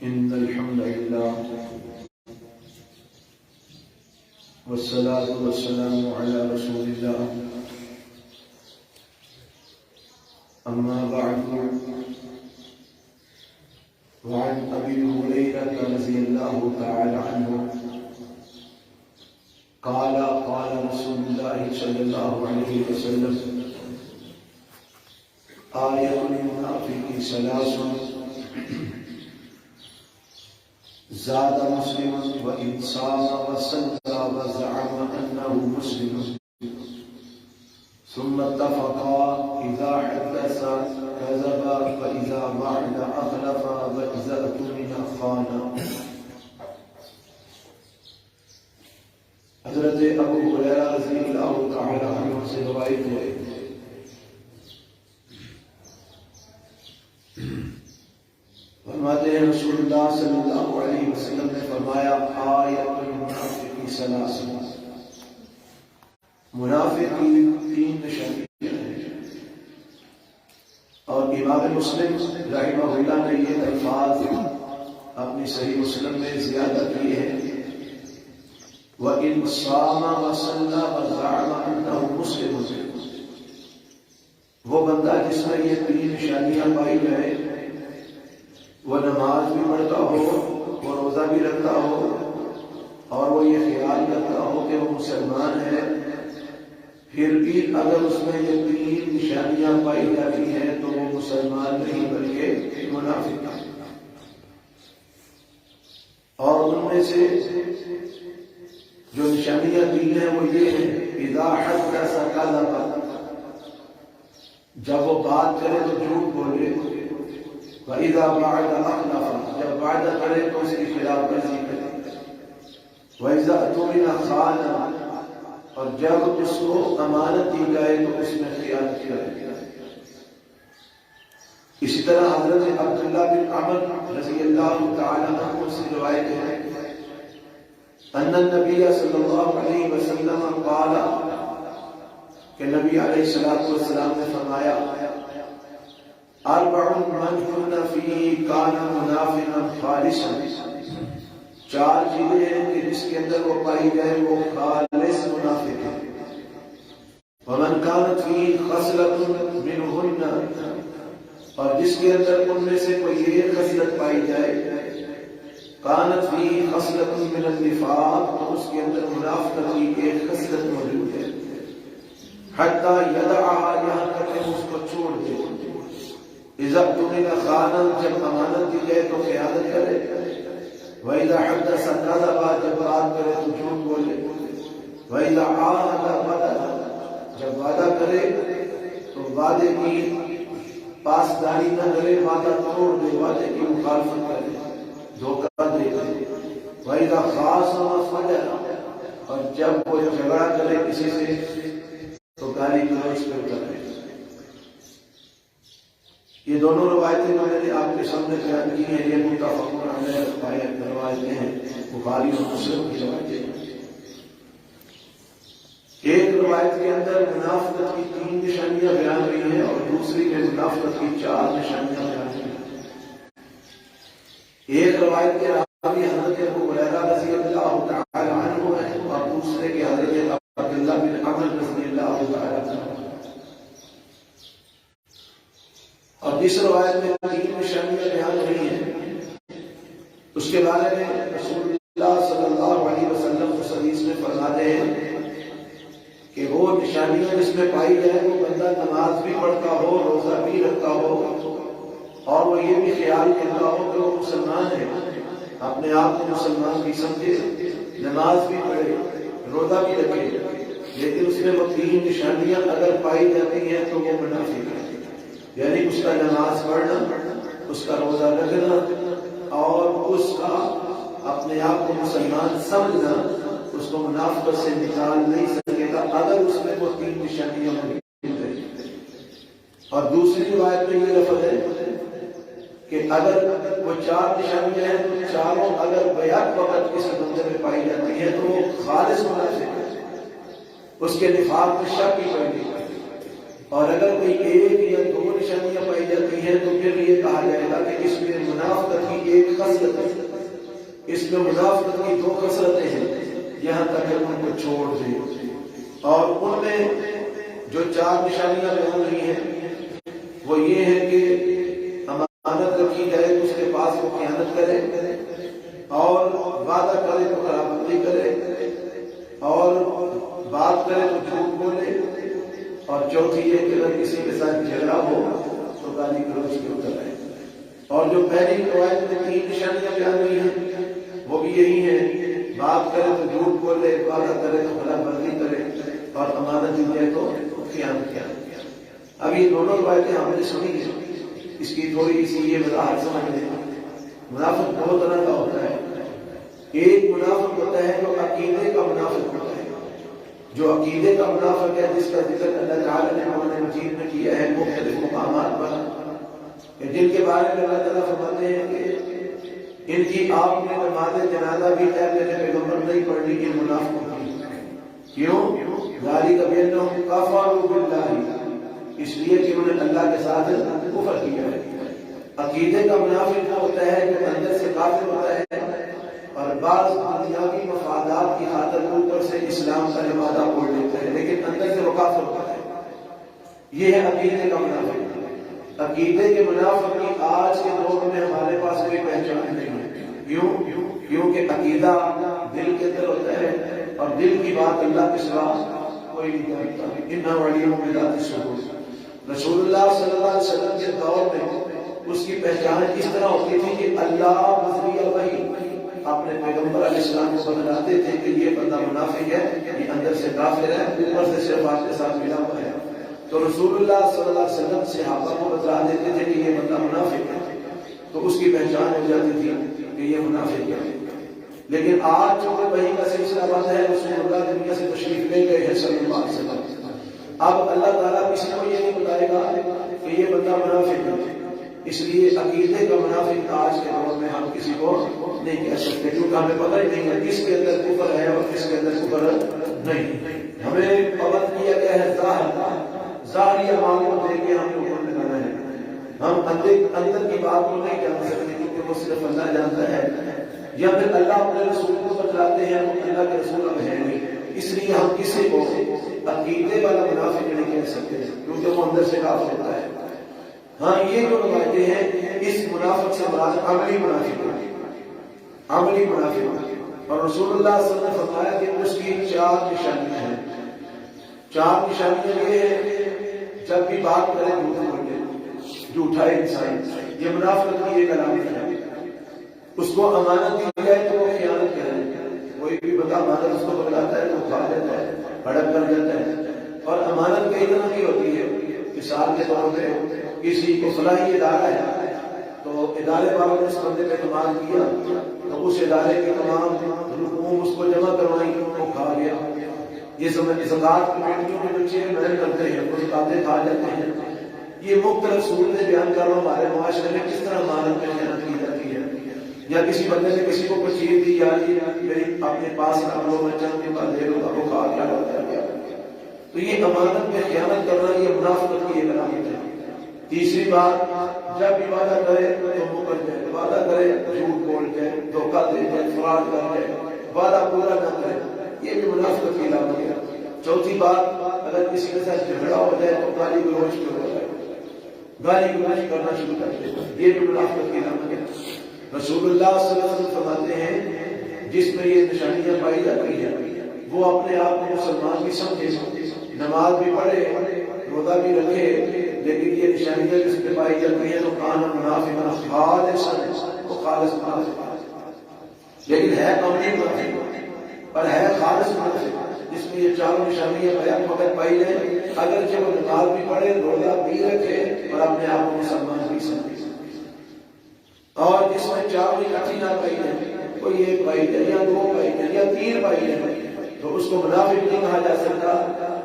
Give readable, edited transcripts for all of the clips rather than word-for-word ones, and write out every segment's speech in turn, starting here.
إن الحمد لله والصلاة والسلام على رسول الله أما بعد وعن أبي هريرة رضي الله تعالى عنه قال قال رسول الله صلى الله عليه وسلم آية المنافق ثلاث زاد مسلم وإن صام وصلى وزعم أنه مسلم ثم اتفقا إذا حدث كذب وإذا وعد أخلف وإذا اؤتمن خان. حضرت ابو ہریرہ رضی اللہ تعالی عنہ سے روایت ہے فرماتے ہیں رسول اللہ صلی اللہ علیہ وسلم نے فرمایا آیت المنافق ثلاث، منافق کی تین نشانیاں ہیں. اور امام مسلم رحمہ اللہ نے یہ الفاظ اپنی صحیح مسلم میں زیادہ کیے ہیں وَإِنْ صَامَ وَصَلَّى وَزَعَمَ أَنَّهُ مُسْلِمٌ. وہ بندہ جس میں یہ تین نشانیاں پائی جائے، وہ نماز بھی پڑھتا ہو، وہ روزہ بھی رکھتا ہو، اور وہ یہ خیال کرتا ہو کہ وہ مسلمان ہے، پھر بھی اگر اس میں یہ تین نشانیاں پائی جاتی ہیں تو وہ مسلمان نہیں بلکہ منافق ہے. اور ان میں سے جو نشانیاں دی ہیں وہ یہ ہے اذا حدث کذب، جب وہ بات کرے تو جھوٹ بولے، وَإِذَا وَعَدَ أَخْلَفَ، جب وعدہ کرے تو اس کی خلاف ورزی کرے، وَإِذَا اؤْتُمِنَ خَانَ، اور جب اس کو امانت دی جائے تو اس میں خیانت کرے. اسی طرح حضرت عبداللہ بن عمر رضی اللہ تعالی عنہ سے روایت ہے ان النبی صلی اللہ علیہ وسلم قال کہ نبی علیہ الصلوۃ والسلام نے فرمایا اربع من كن فيه كان منافقا خالصا، چار چیزیں ہیں کہ جس کے اندر وہ پائی جائے وہ خالص منافق ہے. ومن كانت فيه خصلة منهن، اور جس کے اندر ان میں سے کوئی ایک خصلت پائی جائے كانت فيه خصلة من النفاق، تو اس کے اندر منافقت کی ایک خصلت موجود ہے. حتى يدعها، یہاں تک کہ اس کو چھوڑ دے. اذا اؤتمن خان، جب امانت دی جائے تو خیانت کرے. واذا حدث كذب، جب بات کرے تو جھوٹ بولے. واذا عاهد غدر، جب وعدہ کرے تو وعدے کی پاسداری نہ کرے، وعدہ توڑ دے، وعدے کی مخالفت کرے، دھوکہ دے. واذا خاصم فجر، اور جب کوئی جھگڑا کرے کسی سے تو گالی گلوچ کرے. یہ دونوں روایتیں جو میں نے آپ کے سامنے بیان کی ہیں یہ متفق علیہ روایتیں ہیں، بخاری اور مسلم کی روایتیں ہیں. ایک روایت کے اندر منافقت کی تین نشانیاں بیان ہوئی ہیں اور دوسری میں منافقت کی چار نشانیاں بیان ہوئی ہیں. ایک روایت کے راوی حضرت ابو ہریرہ رضی اللہ تعالی عنہ ہیں اور دوسرے کے حضرت عبداللہ بن عمر رضی اللہ تعالی عنہ. اور جس روایت میں تین نشانیاں بیان ہوئی ہیں اس کے بارے میں رسول اللہ صلی اللہ علیہ وسلم اس حدیث میں فرماتے ہیں کہ وہ نشانیاں جس میں پائی جائے وہ بندہ نماز بھی پڑھتا ہو، روزہ بھی رکھتا ہو، اور وہ یہ بھی خیال کرتا ہو کہ وہ مسلمان ہے، اپنے آپ کو مسلمان بھی سمجھے، نماز بھی پڑھے، روزہ بھی رکھے، لیکن اس میں وہ تین نشانیاں اگر پائی جاتی ہیں تو وہ منافق ہے. یعنی اس کا نماز پڑھنا، اس کا روزہ رکھنا اور اس کا اپنے آپ کو مسلمان سمجھنا اس کو منافقت سے نکال نہیں سکے گا اگر اس میں وہ تین نشانیاں موجود ہیں. اور دوسری روایت میں یہ لفظ ہے کہ اگر وہ چار نشانیاں ہیں تو چاروں اگر بیک وقت کس بندے میں پائی جاتی ہے تو وہ خالص منافق ہے، اس کے نفاق میں شک ہی پیدا نہیں. اور اگر کوئی ایک یا دو نشانیاں پائی جاتی ہیں تو پھر یہ کہا جائے گا کہ اس میں منافقت کی ایک خصلت ہے، اس میں منافقت کی دو خصلتیں ہیں، یہاں تک کہ ان کو چھوڑ دے۔ اور ان میں جو چار نشانیاں بیان ہوئی ہیں وہ یہ ہے کہ امانت رکھی جائے تو اس کے پاس وہ خیانت کرے، اور وعدہ کرے تو خرابی کرے، اور بات کرے تو جھوٹ بولے، اور چوتھی یہ کہ اگر کسی کے ساتھ جھگڑا ہو تو گالی گلوچ کے اتر آئے۔ اور جو پہلی روایت میں تین نشانیاں بیان ہوئی ہیں وہ بھی یہی ہیں، بات کرے تو جھوٹ بولے، وعدہ کرے تو خلاف ورزی کرے، اور امانت دی جائے تو خیانت کیا۔ اب یہ دونوں روایتیں ہم نے سنی ہیں، اس کی تھوڑی سی یہ وضاحت سمجھ لیں۔ منافق دو طرح کا ہوتا ہے، ایک منافق ہوتا ہے جو عقیدے کا منافق ہوتا ہے، جو عقیدے کا منافق ہے، جس کا ذکر اللہ تعالیٰ نے قرآن مجید میں کیا ہے مختلف مقامات پر، کہ جن کے بارے میں اللہ تعالیٰ فرماتے ہیں کہ ان کی آپ نے نماز جنازہ بھی ہے میرے پیغمبر نہیں پڑھنی، کی منافقوں کی۔ کیوں؟ ذالک بانہم کفروا باللہ، اس لیے کہ انہوں نے اللہ کے ساتھ کفر کیا ہے۔ عقیدے کا منافق وہ ہوتا ہے جو اندر سے کافر ہوتا ہے اور بعض دنیاوی مفادات کی خاطر اوپر سے اسلام کا لبادہ اوڑھ لیتا ہے، لیکن اندر سے وہ کافر ہوتا ہے۔ یہ ہے عقیدے کا منافق۔ عقیدے کے منافق کی آج کے دور میں ہمارے پاس کوئی پہچان نہیں ہے۔ کیونکہ عقیدہ دل کے اندر ہوتا ہے اور دل کی بات اللہ کے سوا کوئی نہیں کرتا۔ انہ ولیم بذات الصدور، رسول اللہ صلی اللہ علیہ وسلم کے دور میں اس کی پہچان اس طرح ہوتی تھی کہ اللہ بذریعہ وحی اپنے پیغمبر علیہ السلام کو بتلاتے تھے کہ یہ بندہ منافق ہے، یہ اندر سے کافر ہے، اوپر سے صرف آپ کے ساتھ ملا ہوا ہے۔ تو رسول اللہ صلی اللہ علیہ وسلم صحابہ کو بتلا دیتے تھے کہ یہ بندہ منافق ہے، تو اس کی پہچان ہو جاتی تھی کہ یہ منافق ہے۔ لیکن آج چونکہ وحی کا سلسلہ بند ہے، رسول اللہ دنیا سے تشریف لے گئے ہیں صلی اللہ علیہ وسلم، اب اللہ تعالیٰ کسی کو یہ نہیں بتائے گا کہ یہ بندہ منافق ہے۔ اس لیے عقیدے کا منافق آج کے دور میں ہم کسی کو نہیں کہہ سکتے، کیونکہ ہمیں پتہ ہی نہیں ہے کس کے اندر کفر ہے اور کس کے اندر کفر نہیں۔ ہمیں پابند کیا گیا ہے ظاہری اعمال کو دیکھ کے ہم نے اوپر لگانا ہے، ہم اندر کی بات کو نہیں جان سکتے کیونکہ وہ صرف اللہ جانتا ہے، یا پھر اللہ اپنے رسول کو بتلاتے ہیں وہ اللہ کے رسول اب ہے نہیں، اس لیے ہم کسی کو عقیدے والا منافق نہیں کہہ سکتے کیونکہ وہ اندر سے کافر ہوتا ہے۔ ہاں یہ جو روایتیں ہیں اس منافق سے مراد عملی منافق ہے، عملی منافق۔ اور رسول اللہ صلی اللہ علیہ وسلم نے فرمایا کہ اس کی چار نشانیاں ہیں۔ چار نشانیاں یہ ہیں، جب بھی بات کرے جھوٹ بولے، جھوٹا انسان، یہ منافقت کی ایک علامت ہے۔ اس کو امانت دی جائے تو وہ خیانت کرے، کوئی بھی بندہ امانت اس کو بتلاتا ہے تو کھا جاتا ہے، بھڑک کر جاتا ہے۔ اور امانت کئی طرح کی ہوتی ہے، مثال کے طور پہ کسی کو فلاحی ادارہ ہے تو ادارے والوں نے اس بندے پہ اعتماد کیا تو اس ادارے کے تمام رقوم اس کو جمع کروائی، وہ کھا گیا۔ یہ زکوٰۃ کمیٹیوں کے بچے محنت کرتے ہیں، وہ زکاتیں کھا جاتے ہیں۔ یہ مختلف صورتیں بیان کر رہا ہوں ہمارے معاشرے میں کس طرح امانت میں خیانت کی جاتی ہے، یا کسی بندے نے کسی کو کوئی چیز دی یا میری اپنے پاس رکھ لو میں چند کے بعد دے لوں گا، وہ کھا گیا۔ تو یہ امانت میں خیانت کرنا یہ منافقت کی ایک علامت ہے۔ تیسری بات، جب بھی وعدہ کرے تو مکر جائے، وعدہ کرے جھوٹ بول جائے، دھوکہ دے جائے، فراڈ کر جائے، وعدہ پورا نہ کرے، یہ بھی منافقت کی علامت ہے۔ چوتھی بات، اگر کسی کے ساتھ جھگڑا ہو جائے تو گالی گلوچ شروع ہو جائے، گالی گلوچ کرنا شروع کر دے، یہ بھی منافقت کی علامت ہے۔ رسول اللہ صلی اللہ علیہ وسلم فرماتے ہیں جس میں یہ نشانیاں پائی جاتی ہیں وہ اپنے آپ کو مسلمان بھی سمجھے، نماز بھی پڑھے، روزہ بھی رکھے، لیکن یہ نشانیاں جس پہ پائی جاتی ہیں تو کان منافق خالص، وہ خالص منافق، لیکن ہے عملی منافق اور ہے خالص منافق، جس میں یہ چاروں نشانیاں بیان وقت پائی جائیں، اگرچہ وہ نماز بھی پڑھے، روزہ بھی رکھے اور اپنے آپ کو مسلمان بھی سمجھے۔ اور جس میں چاروں اکٹھی نہ پائی جائے، کوئی ایک پائی جائے یا دو پائی جائے یا تین پائی جائے تو اس کو منافق نہیں کہا جا سکتا،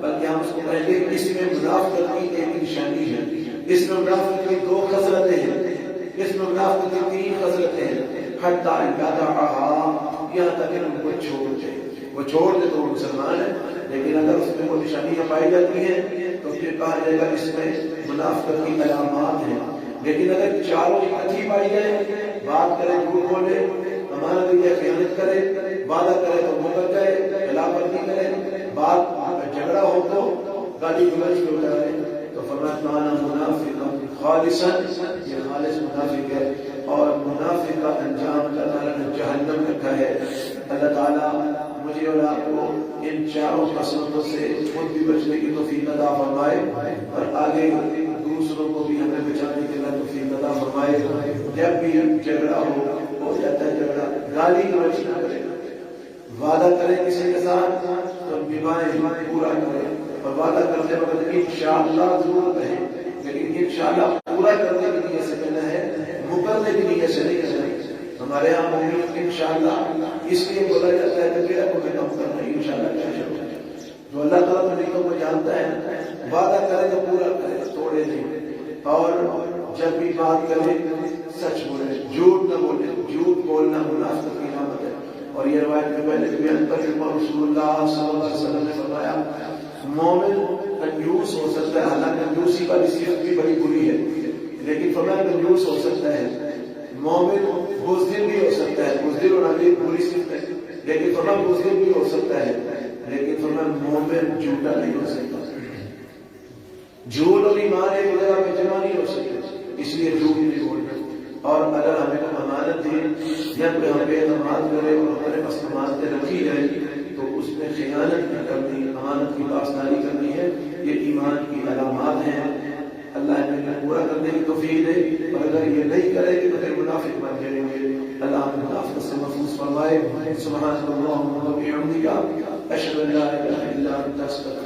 بلکہ ہم اس کو کہیں گے اس میں منافقت کی ایک نشانی ہے، اس میں منافقت کی دو خصلتیں ہیں، اس میں منافقت کی تین خصلتیں ہیں، حتی یدعھا، یہاں تک ان کو چھوڑ دے، وہ چھوڑ دے تو وہ مسلمان ہے، لیکن اگر اس میں کوئی نشانیاں پائی جاتی ہیں تو پھر کہا جائے گا اس میں منافقت کی علامات ہیں۔ لیکن اگر چاروں اکٹھی پائی جائے، بات کرے جھوٹ بولے، امانت دے خیانت کرے، وعدہ کرے تو مکر جائے، خلاف ورزی کرے، بات جھگڑا ہو تو گالی گلوچ ہو جائے، تو فرمایا کان منافقا خالصا، یہ خالص منافق ہے، اور منافق کا انجام اللہ تعالیٰ نے جہنم رکھا ہے۔ اللہ تعالیٰ مجھے اور آپ کو ان چاروں قسمتوں سے خود بھی بچنے کی توفیق عطا فرمائے، اور آگے دوسروں کو بھی ہمیں بچانے کے لیے توفیق عطا فرمائے۔ جب بھی جھگڑا ہو جاتا ہے جھگڑا، گالی گلوچ نہ کرے، وعدہ کرے کسی کے ساتھ تو نبھائیں، پورا کرے، اور وعدہ کرتے وقت انشاءاللہ ضرور کہیں، لیکن انشاءاللہ پورا کرنے کی نیت سے کہنا ہے، مکرنے کی نیت سے نہیں کہنا ہے۔ ہمارے یہاں مومن انشاءاللہ اس لیے بولا جاتا ہے کہ میرا کوئی کام کرنا ہے انشاءاللہ کیا شروع ہے۔ جو اللہ تعالیٰ نیتوں کو جانتا ہے، وعدہ کرے تو پورا کرے، توڑے نہیں، اور جب بھی بات کرے سچ بولے، جھوٹ نہ بولے، جھوٹ بولنا منافقت کی علامت ہے۔ اور یہ روایت میں پہلے بیان کر چکا ہوں، رسول اللہ صلی اللہ علیہ وسلم نے فرمایا مومن کنجوس ہو سکتا ہے، حالانکہ کنجوسی کا صفت بھی بڑی بری ہے، لیکن فرمایا کنجوس ہو سکتا ہے، مومن بزدل بھی ہو سکتا ہے، بزدل ہونا بھی بری صفت ہے، لیکن فرمایا بزدل بھی ہو سکتا ہے، لیکن فرمایا مومن جھوٹا نہیں ہو سکتا۔ جھوٹ اور ایمان ایک جگہ پہ جمع نہیں ہو سکتے، اس لیے جھوٹ نہیں بولنا۔ اور اگر ہمیں کوئی امانت دی یا کوئی ہم پہ اعتماد کرے اور ہمارے پاس امانتیں رکھی جائیں تو اس میں خیانت نہ کرنی، امانت کی پاسداری کرنی ہے، یہ ایمان کی علامات ہیں۔ اللہ ہمیں پورا کرنے کی توفیق دے، اور اگر یہ نہیں کرے گے تو پھر منافق بن جائیں گے۔ اللہ ہمیں منافقت سے محفوظ فرمائے۔ سبحانک اللہم و بحمدک، اشہد ان لا الہ الا انت، استغفرک۔